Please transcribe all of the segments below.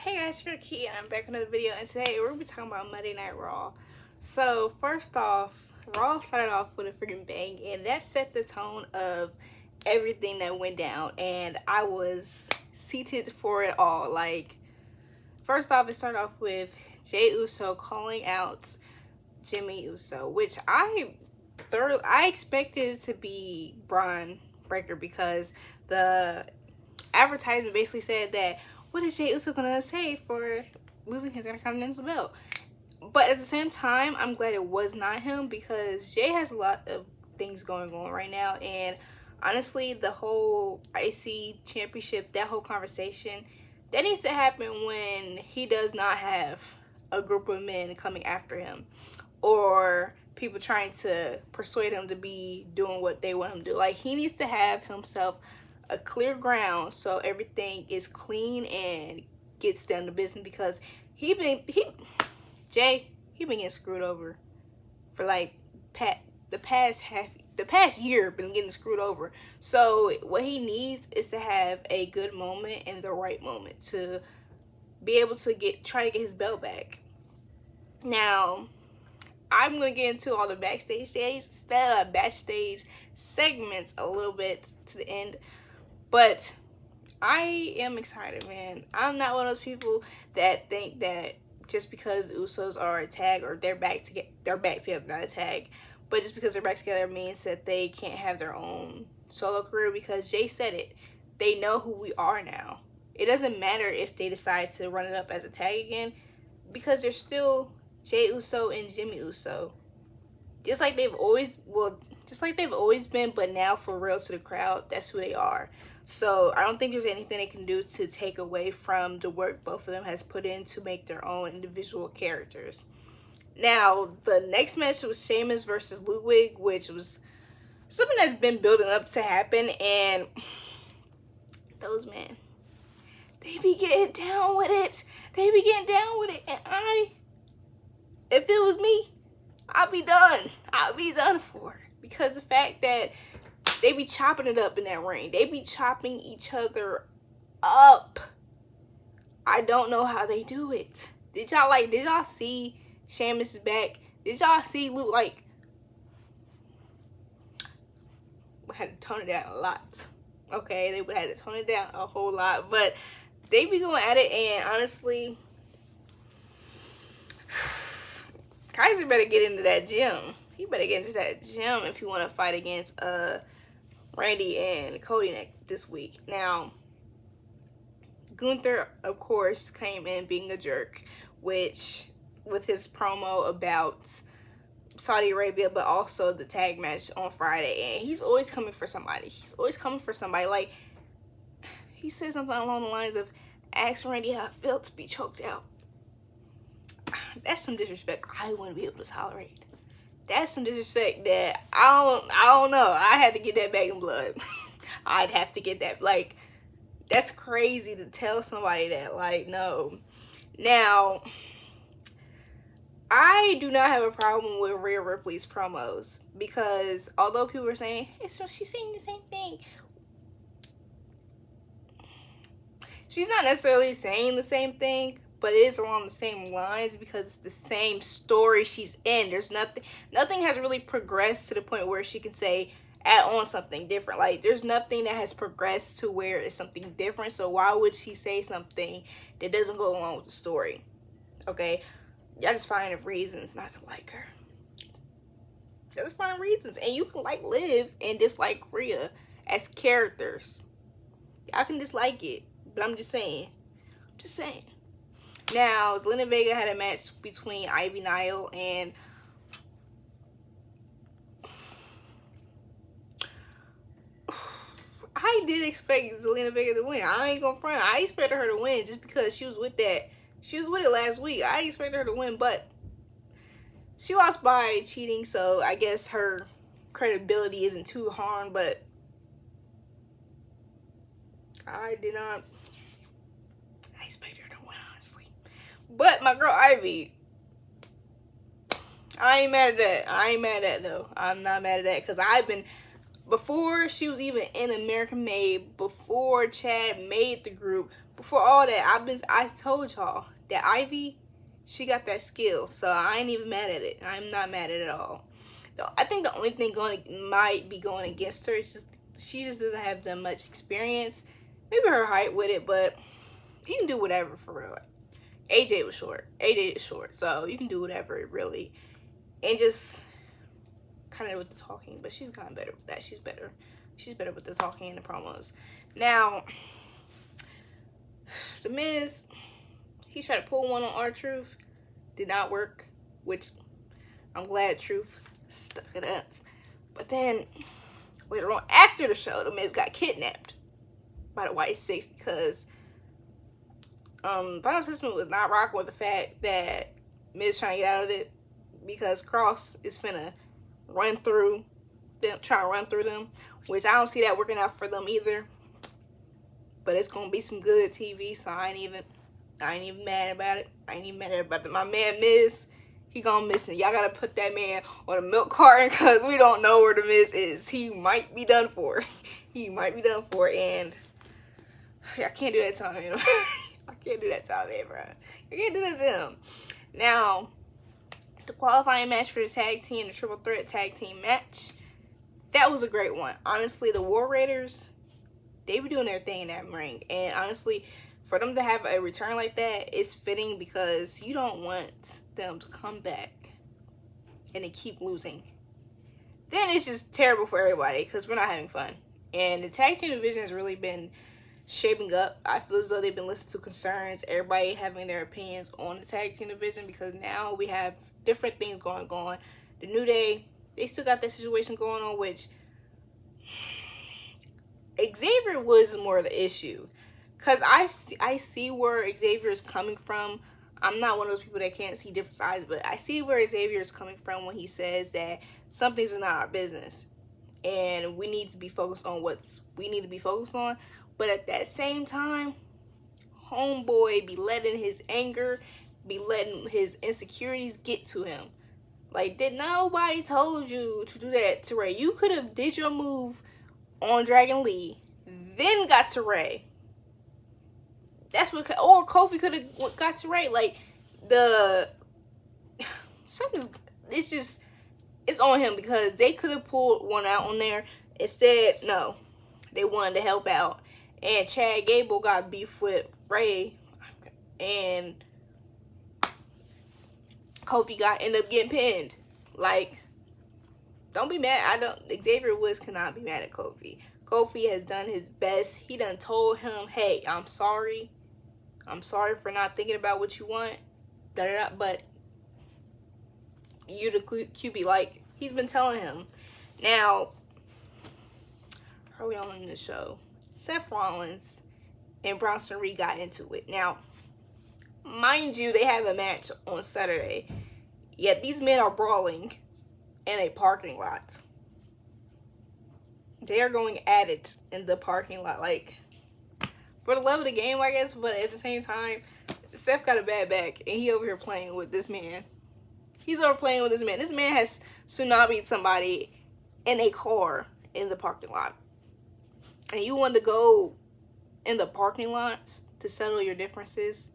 Hey guys, you're Key and I'm back with another video, and today we're gonna be talking about Monday Night Raw. So first off, Raw started off with a freaking bang, and that set the tone of everything that went down, and I was seated for it all. Like, first off, it started off with Jey Uso calling out Jimmy Uso, which I expected it to be Braun Breaker, because the advertisement basically said that, what is Jey Uso gonna say for losing his Intercontinental belt? But at the same time, I'm glad it was not him, because Jey has a lot of things going on right now, and honestly, the whole IC championship, that whole conversation, that needs to happen when he does not have a group of men coming after him, or people trying to persuade him to be doing what they want him to do. Like, he needs to have himself a clear ground so everything is clean and gets down to business, because Jey been getting screwed over for like the past year, been getting screwed over. So what he needs is to have a good moment and the right moment to be able to try to get his belt back. Now, I'm gonna get into all the backstage segments a little bit to the end, but I am excited, man. I'm not one of those people that think that just because the Usos are a tag, or they're back together, not a tag, but just because they're back together means that they can't have their own solo career, because Jey said it. They know who we are now. It doesn't matter if they decide to run it up as a tag again, because they're still Jey Uso and Jimmy Uso. Just like they've always been, but now for real to the crowd, that's who they are. So I don't think there's anything they can do to take away from the work both of them has put in to make their own individual characters. Now, the next match was Sheamus versus Ludwig, which was something that's been building up to happen, and those men, they be getting down with it. And if it was me, I'll be done for. Because the fact that they be chopping it up in that ring, they be chopping each other up. I don't know how they do it. Did y'all see Sheamus is back? Did y'all see Luke? Like, we had to tone it down a lot. Okay, they would have to tone it down a whole lot, but they be going at it, and honestly, Kaiser better get into that gym. He better get into that gym if you want to fight against Randy and Cody this week. Now, Gunther, of course, came in being a jerk, which with his promo about Saudi Arabia, but also the tag match on Friday, and he's always coming for somebody. Like, he said something along the lines of, "Ask Randy how it felt to be choked out." That's some disrespect I wouldn't be able to tolerate. That's some disrespect that I don't know. I had to get that back in blood. I'd have to get that. Like, that's crazy to tell somebody that. Like, no. Now, I do not have a problem with Rhea Ripley's promos, because although people are saying she's saying the same thing, she's not necessarily saying the same thing, but it is along the same lines, because it's the same story she's in. There's nothing has really progressed to the point where she can say, add on something different. Like, there's nothing that has progressed to where it's something different. So why would she say something that doesn't go along with the story? Okay, y'all just finding reasons not to like her. Y'all just finding reasons, and you can like Liv and dislike Rhea as characters. Y'all can dislike it, but I'm just saying. Now, Zelina Vega had a match between Ivy Nile and I did expect Zelina Vega to win. I ain't gonna front. I expected her to win just because she was with it last week. I expected her to win, but she lost by cheating, so I guess her credibility isn't too harmed, but I expected her to win, honestly. But my girl Ivy, I ain't mad at that, though. I'm not mad at that, because before she was even in American Made, before Chad made the group, before all that, I told y'all that Ivy, she got that skill, so I ain't even mad at it. I'm not mad at it at all. I think the only thing might be going against her is she just doesn't have that much experience. Maybe her height with it, but you can do whatever for real. AJ was short. AJ is short, so you can do whatever really, and just kind of with the talking. But she's kind of better with that. She's better. She's better with the talking and the promos. Now, The Miz, he tried to pull one on R-Truth, did not work, which I'm glad Truth stuck it up. But then later on, after the show, The Miz got kidnapped by the White Six because Final Testament was not rocking with the fact that Miz trying to get out of it because Cross is finna run through them, trying to run through them, which I don't see that working out for them either. But it's gonna be some good TV, so I ain't even mad about it. I ain't even mad about it. My man Miz, he gonna miss it. Y'all gotta put that man on a milk carton because we don't know where The Miz is. He might be done for. He might be done for, and I can't do that to him. You know? I can't do that to him, bro. I can't do that to him. Now, the qualifying match for the tag team, the triple threat tag team match, that was a great one. Honestly, the War Raiders, they were doing their thing in that ring, and honestly, for them to have a return like that, it's fitting because you don't want them to come back and they keep losing. Then it's just terrible for everybody because we're not having fun. And the tag team division has really been shaping up. I feel as though they've been listening to concerns, everybody having their opinions on the tag team division, because now we have different things going on. The New Day, they still got that situation going on, which Xavier was more the issue. Because I see where Xavier is coming from. I'm not one of those people that can't see different sides, but I see where Xavier is coming from when he says that some things are not our business. And we need to be focused on what we need to be focused on. But at that same time, homeboy be letting his anger, be letting his insecurities get to him. Like, did nobody told you to do that to Ray? You could have did your move on Dragon Lee, then got to Ray. That's what, or Kofi could have got to Ray. Like, it's on him because they could have pulled one out on there. Instead, no, they wanted to help out. And Chad Gable got beef with Ray, and Kofi ended up getting pinned. Like, don't be mad. Xavier Woods cannot be mad at Kofi. Kofi has done his best. He done told him, hey, I'm sorry. I'm sorry for not thinking about what you want. But you, the QB, like, he's been telling him. Now, early on in the show, Seth Rollins and Bronson Reed got into it. Now, mind you, they have a match on Saturday. Yet these men are brawling in a parking lot. They are going at it in the parking lot. Like, for the love of the game, I guess. But at the same time, Seth got a bad back. And he over here playing with this man. He's over playing with this man. This man has tsunami'd somebody in a car in the parking lot. And you wanted to go in the parking lot to settle your differences.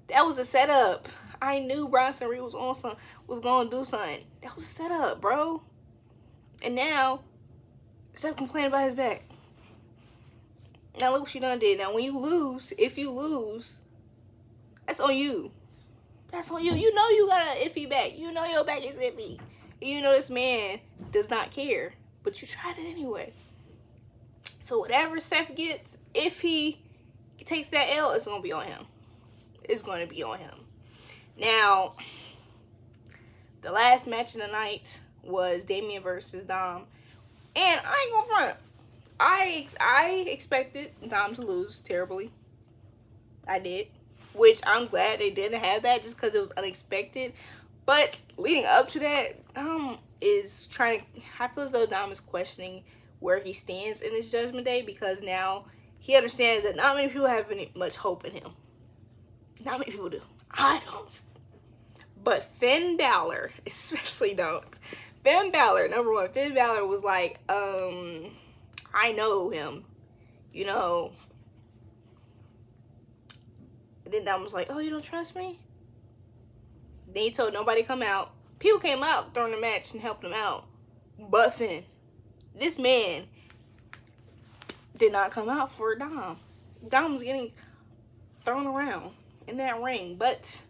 That was a setup. I knew Bronson Reed was going to do something. That was a setup, bro. And now, Seth complaining about his back. Now look what she done did. Now when you lose, if you lose, that's on you. That's on you. You know you got an iffy back. You know your back is iffy. You know this man does not care. But you tried it anyway. So whatever Seth gets, if he takes that L, it's going to be on him. It's going to be on him. Now, the last match of the night was Damian versus Dom. And I ain't gonna front. I expected Dom to lose terribly. I did. Which I'm glad they didn't have that just because it was unexpected. But leading up to that, Dom is trying to... I feel as though Dom is questioning where he stands in this Judgment Day because now he understands that not many people have much hope in him. Not many people do. I don't. But Finn Balor especially don't. Finn Balor, number one, Finn Balor was like, I know him. You know, And then Dom was like, oh, you don't trust me? Then he told nobody come out. People came out during the match and helped him out. But Finn, this man did not come out for Dom. Dom was getting thrown around in that ring. But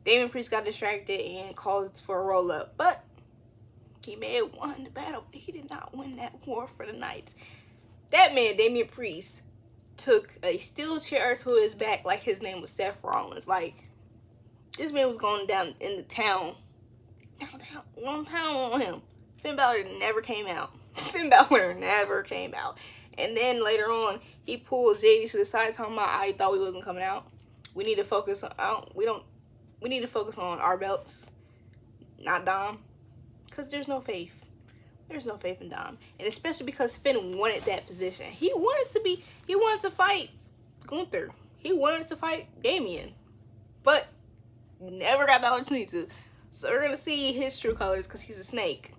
Damian Priest got distracted and called for a roll-up. But he may have won the battle, but he did not win that war for the night. That man, Damian Priest, took a steel chair to his back like his name was Seth Rollins. Like, this man was going down in the town. Down on him. Finn Balor never came out. Finn Balor never came out. And then later on, he pulls JD to the side talking about, I thought we wasn't coming out. We need to focus on, we need to focus on our belts, not Dom. Because there's no faith. There's no faith in Dom. And especially because Finn wanted that position. He wanted to fight Gunther. He wanted to fight Damian. But never got the opportunity to. So we're going to see his true colors because he's a snake.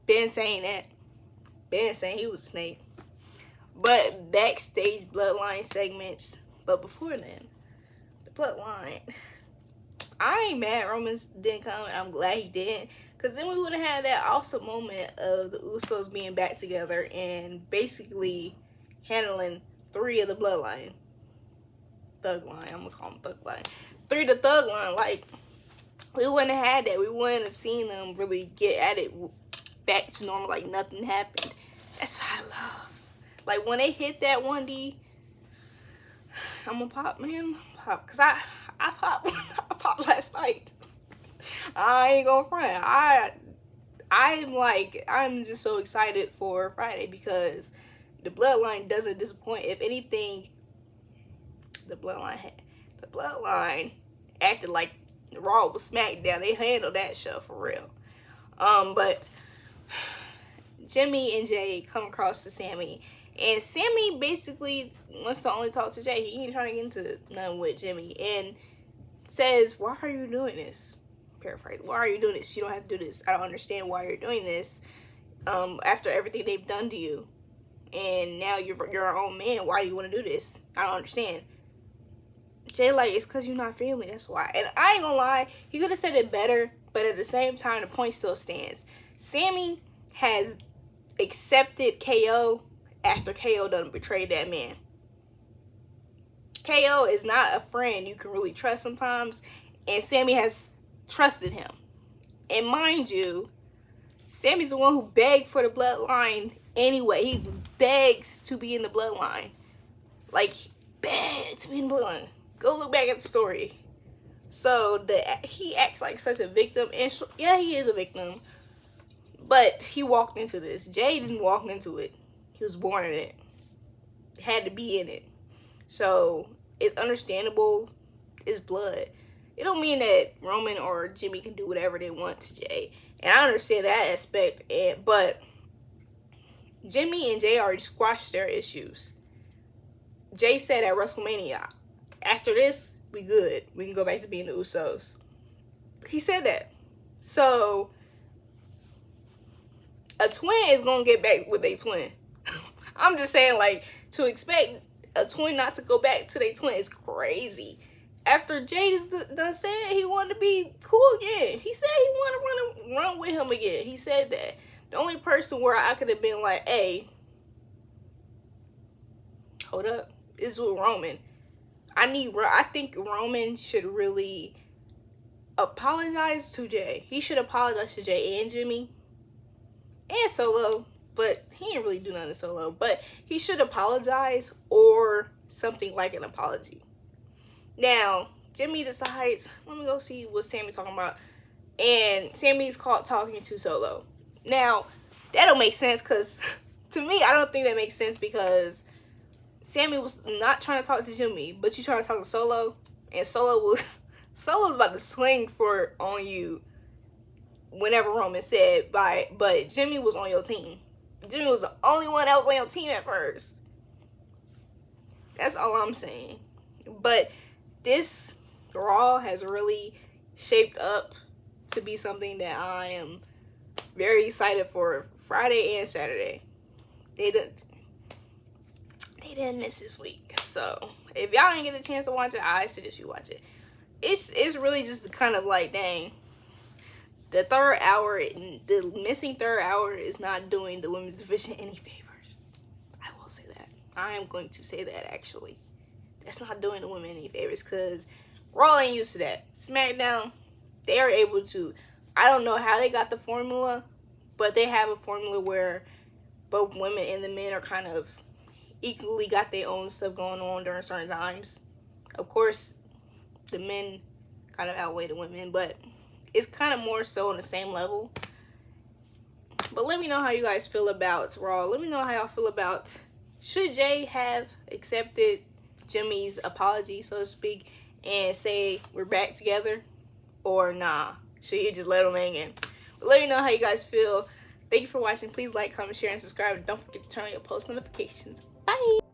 Ben saying that. Ben saying he was a snake. But backstage Bloodline segments. But before then, the Bloodline. I ain't mad Roman didn't come. I'm glad he didn't. Because then we would have had that awesome moment of the Usos being back together and basically handling 3 of the Bloodline. Thug line. I'm going to call them Thug line. 3 of the Thug line. Like, we wouldn't have had that. We wouldn't have seen them really get at it back to normal like nothing happened. That's what I love. Like, when they hit that 1D, I'm going to pop, man. Pop. Because I popped. I popped last night. I ain't gonna front. I'm just so excited for Friday because the Bloodline doesn't disappoint. If anything, the Bloodline acted like Raw was SmackDown. They handled that show for real. But Jimmy and Jay come across to Sammy, and Sammy basically wants to only talk to Jay. He ain't trying to get into nothing with Jimmy, and says, "Why are you doing this?" Paraphrase. Why are you doing this? You don't have to do this. I don't understand why you're doing this. After everything they've done to you, and now you're our own man. Why do you want to do this? I don't understand. Jay like, it's because you're not family. That's why. And I ain't gonna lie, he could have said it better, but at the same time, the point still stands. Sammy has accepted KO after KO done betrayed that man. KO is not a friend you can really trust sometimes, and Sammy has trusted him. And mind you, Sammy's the one who begged for the Bloodline anyway. He begs to be in the Bloodline. Like, begged to be in the Bloodline. Go look back at the story. So, he acts like such a victim. And yeah, he is a victim. But he walked into this. Jay didn't walk into it. He was born in it. Had to be in it. So, it's understandable. It's blood. It don't mean that Roman or Jimmy can do whatever they want to Jay. And I understand that aspect. But Jimmy and Jay already squashed their issues. Jay said at WrestleMania, after this, we good. We can go back to being the Usos. He said that. So, a twin is going to get back with a twin. I'm just saying, like, to expect a twin not to go back to their twin is crazy. After Jay done said he wanted to be cool again. He said he wanted to run with him again. He said that. The only person where I could have been like, hey, hold up, is with Roman. I think Roman should really apologize to Jay. He should apologize to Jay and Jimmy and Solo. But he didn't really do nothing Solo. But he should apologize or something like an apology. Now, Jimmy decides, let me go see what Sammy's talking about. And Sammy's caught talking to Solo. Now, that don't make sense because, to me, I don't think that makes sense because Sammy was not trying to talk to Jimmy, but you trying to talk to Solo. And Solo's about to swing on you whenever Roman said bye. But Jimmy was on your team. Jimmy was the only one that was on your team at first. That's all I'm saying. But this Raw has really shaped up to be something that I am very excited for Friday and Saturday. They didn't miss this week. So if y'all ain't get a chance to watch it, I suggest you watch it. It's really just kind of like, dang, the missing third hour is not doing the women's division any favors. I will say that. I am going to say that, actually. That's not doing the women any favors, because Raw ain't used to that. SmackDown, they are able to, I don't know how they got the formula, but they have a formula where both women and the men are kind of equally got their own stuff going on during certain times. Of course, the men kind of outweigh the women, but it's kind of more so on the same level. But let me know how you guys feel about Raw. Let me know how y'all feel about, should Jay have accepted Jimmy's apology, so to speak, and say we're back together, or nah, should he just let him hang in? But let me know how you guys feel. Thank you for watching. Please like, comment, share, and subscribe. Don't forget to turn on your post notifications. Bye.